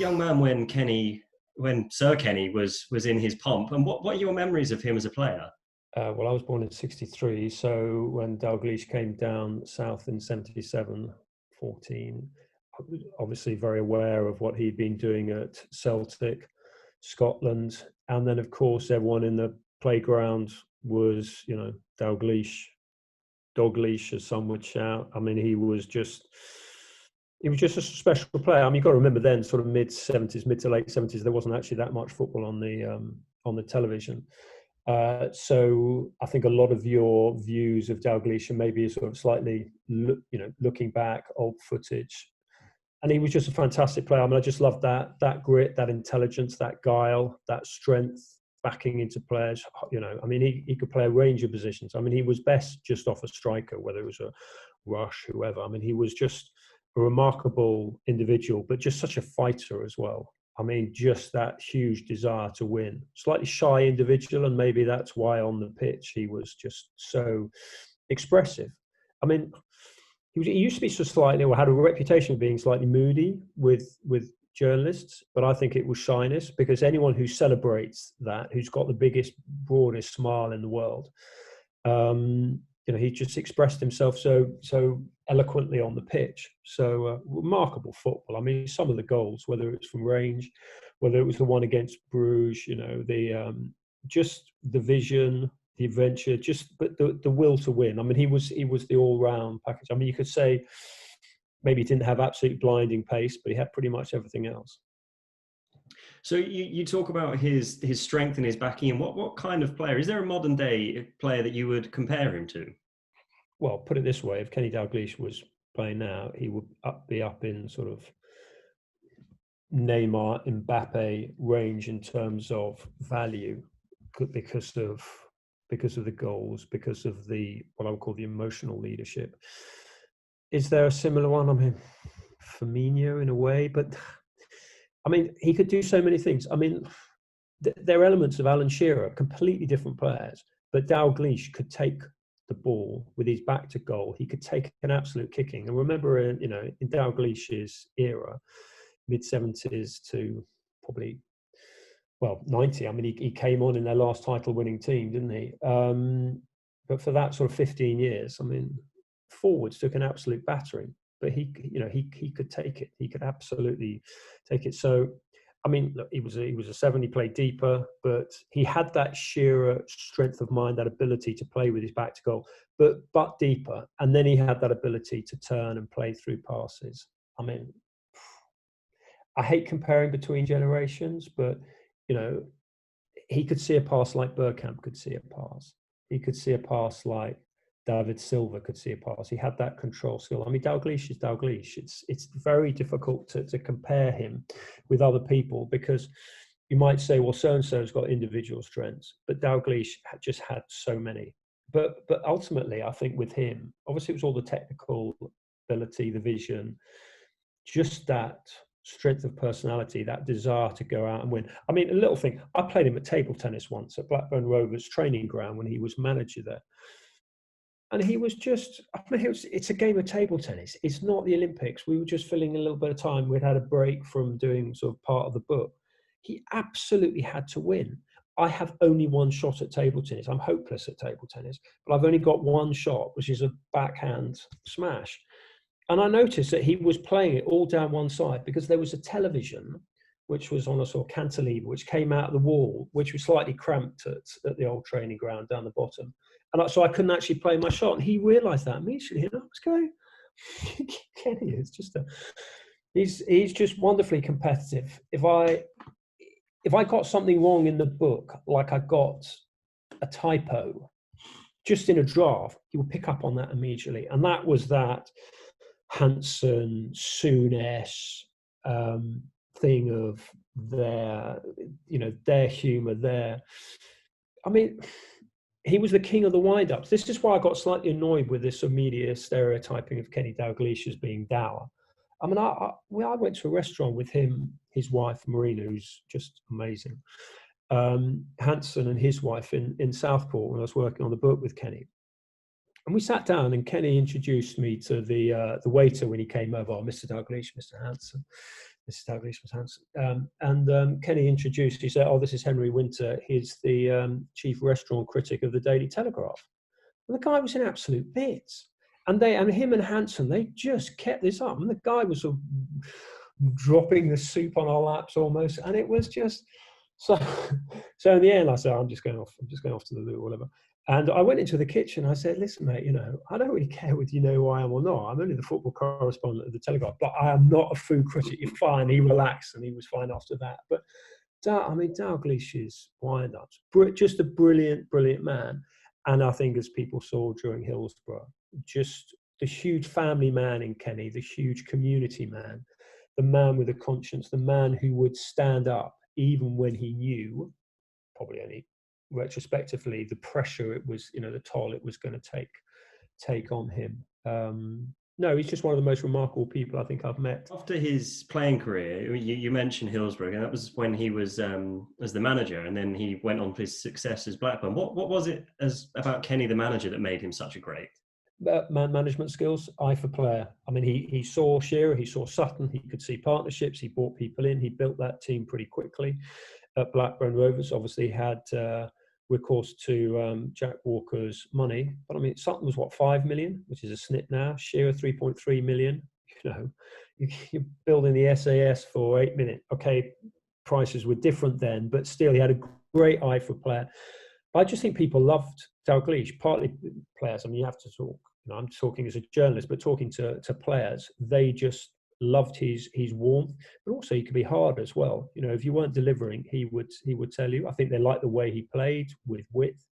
young man when Sir Kenny was in his pomp. And what are your memories of him as a player? Well, I was born in '63, so when Dalglish came down south in '77, 14, I was obviously very aware of what he'd been doing at Celtic, Scotland, and then of course everyone in the playground was, Dalglish, Dogleash, as some would shout. I mean, he was just a special player. I mean, you've got to remember then, sort of mid to late '70s, there wasn't actually that much football on the television. So I think a lot of your views of Dalglish are maybe sort of slightly, looking back, old footage. And he was just a fantastic player. I mean, I just loved that grit, that intelligence, that guile, that strength backing into players. I mean, he could play a range of positions. I mean, he was best just off a striker, whether it was a Rush, whoever. I mean, he was just a remarkable individual, but just such a fighter as well. I mean, just that huge desire to win. Slightly shy individual, and maybe that's why on the pitch he was just so expressive. I mean, he used to be so slightly, or had a reputation of being slightly moody with journalists, but I think it was shyness, because anyone who celebrates that, who's got the biggest, broadest smile in the world, he just expressed himself so eloquently on the pitch. So remarkable football. I mean, some of the goals, whether it's from range, whether it was the one against Bruges, just the vision, the adventure, but the will to win. I mean, he was the all-round package. I mean, you could say maybe he didn't have absolute blinding pace, but he had pretty much everything else. So you talk about his strength and his backing, and what kind of player? Is there a modern day player that you would compare him to? Well, put it this way: if Kenny Dalglish was playing now, he would be up in sort of Neymar, Mbappe range in terms of value, because of the goals, because of what I would call the emotional leadership. Is there a similar one? I mean, Firmino in a way, but I mean, he could do so many things. I mean, there are elements of Alan Shearer, completely different players, but Dalglish could take the ball with his back to goal. He could take an absolute kicking. And remember, in Dalglish's era, mid '70s to probably 90. I mean, he came on in their last title-winning team, didn't he? But for that sort of 15 years, I mean, forwards took an absolute battering, but he could take it. He could absolutely take it. So, I mean, look, he was a 7. He played deeper, but he had that sheer strength of mind, that ability to play with his back to goal, but deeper. And then he had that ability to turn and play through passes. I mean, I hate comparing between generations, but he could see a pass like Bergkamp could see a pass. He could see a pass like David Silva could see a pass. He had that control skill. I mean, Dalglish is Dalglish. It's very difficult to compare him with other people, because you might say, well, so-and-so's got individual strengths, but Dalglish just had so many. But ultimately, I think with him, obviously it was all the technical ability, the vision, just that strength of personality, that desire to go out and win. I mean, a little thing, I played him at table tennis once at Blackburn Rovers training ground when he was manager there. And he was just, I mean, it's a game of table tennis. It's not the Olympics. We were just filling a little bit of time. We'd had a break from doing sort of part of the book. He absolutely had to win. I have only one shot at table tennis. I'm hopeless at table tennis, but I've only got one shot, which is a backhand smash. And I noticed that he was playing it all down one side, because there was a television which was on a sort of cantilever, which came out of the wall, which was slightly cramped at the old training ground down the bottom. And so I couldn't actually play my shot. And he realised that immediately. And I was going, Kenny is just he's just wonderfully competitive. If I got something wrong in the book, like I got a typo just in a draft, he would pick up on that immediately. And that was that Hansen, Souness thing of their humour. I mean, he was the king of the wind-ups. This is why I got slightly annoyed with this media stereotyping of Kenny Dalglish as being dour. I mean, I went to a restaurant with him, his wife Marina, who's just amazing, Hansen and his wife in Southport, when I was working on the book with Kenny. And we sat down, and Kenny introduced me to the waiter when he came over. Oh, Mr. Dalglish, Mr. Hansen. Mrs. Dalglish was handsome. Kenny introduced, he said, oh, this is Henry Winter. He's the chief restaurant critic of the Daily Telegraph. And the guy was in absolute bits. And him and Hanson, they just kept this up. And the guy was sort of dropping the soup on our laps almost. And it was just, so in the end, I said, I'm just going off to the loo or whatever. And I went into the kitchen. I said, listen, mate, I don't really care whether you know who I am or not. I'm only the football correspondent of the Telegraph, but I am not a food critic. You're fine. He relaxed, and he was fine after that. But Dalglish's wind-ups, just a brilliant, brilliant man. And I think, as people saw during Hillsborough, just the huge family man in Kenny, the huge community man, the man with a conscience, the man who would stand up even when he knew, probably only retrospectively, the pressure it was, the toll it was going to take on him. No, he's just one of the most remarkable people I think I've met. After his playing career, you mentioned Hillsborough, and that was when he was as the manager, and then he went on for his success as Blackburn. What was it about Kenny, the manager, that made him such a great? Man management skills, eye for player. I mean, he saw Shearer, he saw Sutton, he could see partnerships, he brought people in, he built that team pretty quickly. At Blackburn Rovers, obviously had recourse to Jack Walker's money, but I mean, Sutton was 5 million, which is a snip now. Shearer 3.3 million. You're building the SAS for 8 million. Okay, prices were different then, but still, he had a great eye for player. But I just think people loved Dalglish, partly players. I mean, you have to talk. I'm talking as a journalist, but talking to players, they just loved his warmth, but also he could be hard as well. If you weren't delivering, he would tell you. I think they liked the way he played with width.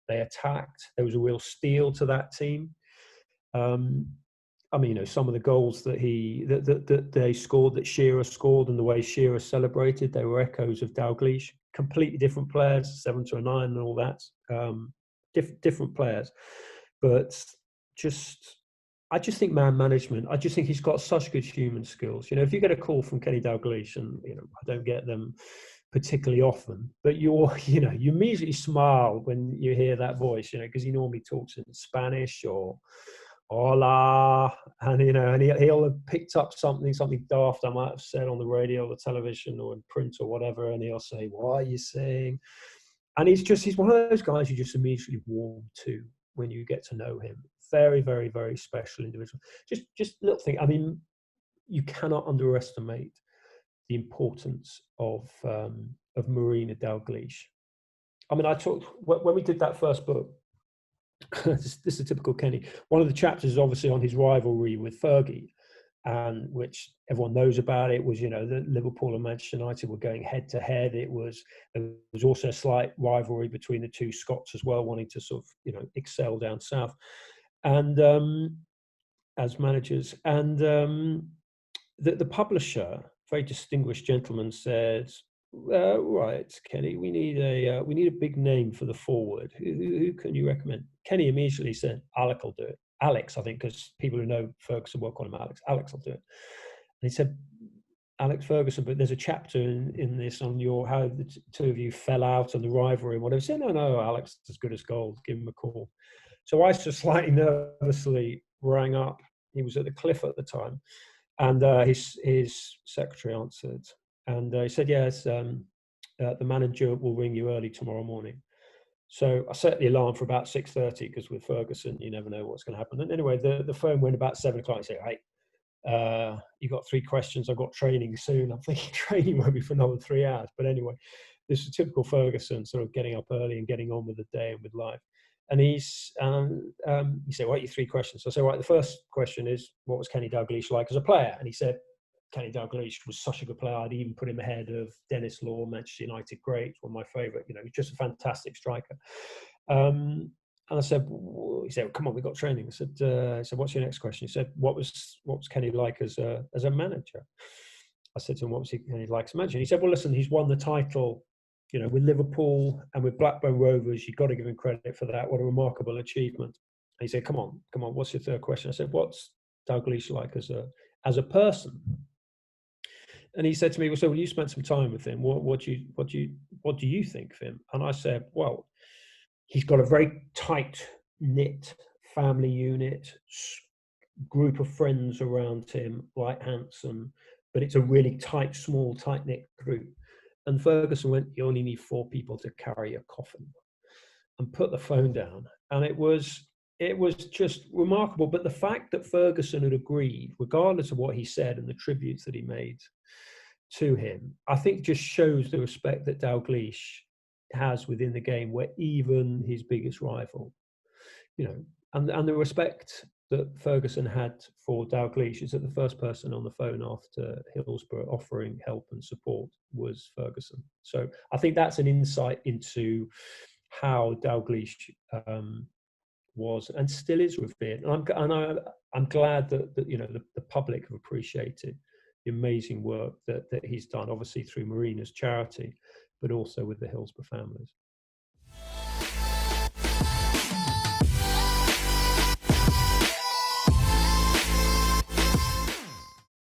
They attacked. There was a real steel to that team. I mean, some of the goals that they scored, that Shearer scored, and the way Shearer celebrated, they were echoes of Dalglish. Completely different players, 7 to a 9 and all that. Different players, but I just think man management. I just think he's got such good human skills. If you get a call from Kenny Dalglish, and I don't get them particularly often, but you immediately smile when you hear that voice. Because he normally talks in Spanish or hola, and and he'll have picked up something daft I might have said on the radio or the television or in print or whatever, and he'll say, "What are you saying?" And he's one of those guys you just immediately warm to when you get to know him. Very, very, very special individual. Just little thing. I mean, you cannot underestimate the importance of Marina Dalglish. I mean, I talked when we did that first book. This is a typical Kenny. One of the chapters is obviously on his rivalry with Fergie, and which everyone knows about. It was, the Liverpool and Manchester United were going head to head. There was also a slight rivalry between the two Scots as well, wanting to sort of, excel down south, and as managers. And the publisher, very distinguished gentleman, said, "Right, Kenny, we need a big name for the forward. Who can you recommend?" Kenny immediately said, "Alec will do it." Alex, I think, because people who know Ferguson will call him Alex. Alex will do it. And he said, "Alex Ferguson, but there's a chapter in this on how the two of you fell out and the rivalry and whatever." He said, "No, Alex is as good as gold. Give him a call." So I just slightly nervously rang up. He was at the Cliff at the time, and his secretary answered, and he said, "Yes, the manager will ring you early tomorrow morning." So I set the alarm for about 6:30, because with Ferguson, you never know what's going to happen. And anyway, the phone went about 7 o'clock. I said, "Hey, you got 3 questions. I've got training soon." I'm thinking training won't be for another 3 hours. But anyway, this is typical Ferguson, sort of getting up early and getting on with the day and with life. And he said, "Right, you 3 questions." So I said, "Right, the first question is, what was Kenny Dalglish like as a player?" And he said, "Kenny Dalglish was such a good player. I'd even put him ahead of Dennis Law, Manchester United great, one of my favourite. He's just a fantastic striker." And I said, he said, "Come on, we've got training." I said, "What's your next question?" He said, what was Kenny like as a manager?" I said to him, "What was Kenny like as a manager?" And he said, "Well, listen, he's won the title, with Liverpool and with Blackburn Rovers. You've got to give him credit for that. What a remarkable achievement." And he said, come on, what's your third question?" I said, "What's Dalglish like as a person?" And he said to me, "Well, so you spent some time with him. What do you think of him?" And I said, "Well, he's got a very tight knit family unit, group of friends around him, like Hanson, but it's a really tight, small, tight-knit group. And Ferguson went, you only need 4 people to carry a coffin, and put the phone down. And it was just remarkable. But the fact that Ferguson had agreed, regardless of what he said and the tributes that he made to him, I think just shows the respect that Dalglish has within the game, where even his biggest rival, you know, and the respect that Ferguson had for Dalglish is that the first person on the phone after Hillsborough offering help and support was Ferguson. So I think that's an insight into how Dalglish was and still is revered. I'm glad that you know the public have appreciated the amazing work that he's done, obviously through Marina's charity, but also with the Hillsborough families.